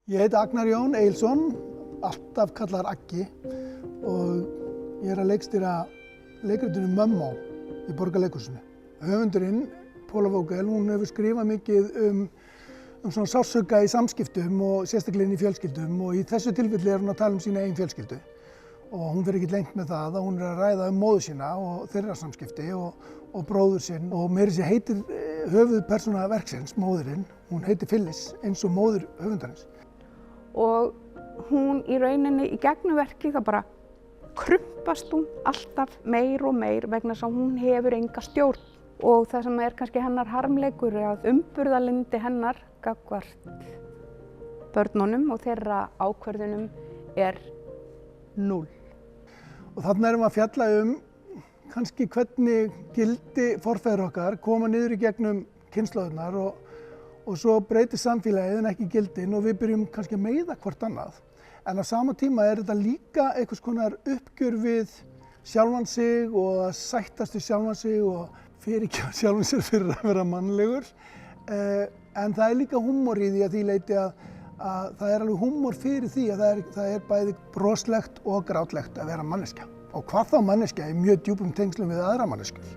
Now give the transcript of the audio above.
Ég heiti Agnar Jón Egilsson, alltaf kallaður Aggi og ég að leikstýra leikritinu Mömmó í Borgarleikhúsinu. Höfundurinn, Paula Vogel, hún hefur skrifað mikið svona sársauka í samskiptum og sérstaklega inn í fjölskyldum og í þessu tilfelli hún að tala sína eigin fjölskyldu. Og hún fer ekki lengt með það að hún að ræða móður sína og þeirra samskipti og bróður sinn og meira sér heitir höfuðpersóna verksins, móðurinn, hún heitir Phyllis eins og móður höfundarins. Og hún í rauninni í gegnum verkið það bara krumpast hún alltaf meir og meir vegna þess að hún hefur enga stjórn. Og það sem er kannski hennar harmleikur er að umburðarlyndi hennar gagnvart börnunum og þeirra ákvörðunum er 0. Og þarna erum við að fjalla kannski hvernig gildi forfeður okkar koma niður í gegnum kynslóðirnar og svo breytir samfélagið en ekki gildin og við byrjum kannski að meiða hvort annað. En á sama tíma er þetta líka einhvers konar uppgjör við sjálfan sig og að sættast við sjálfan sig og fyrirgefa sjálfan sér fyrir að vera mannlegur. En það er líka húmor í því að því leyti að það er alveg húmor fyrir því að það er bæði broslegt og grátlegt að vera manneskja. Og hvað þá manneskja í mjög djúpum tengslum við aðra manneskjur.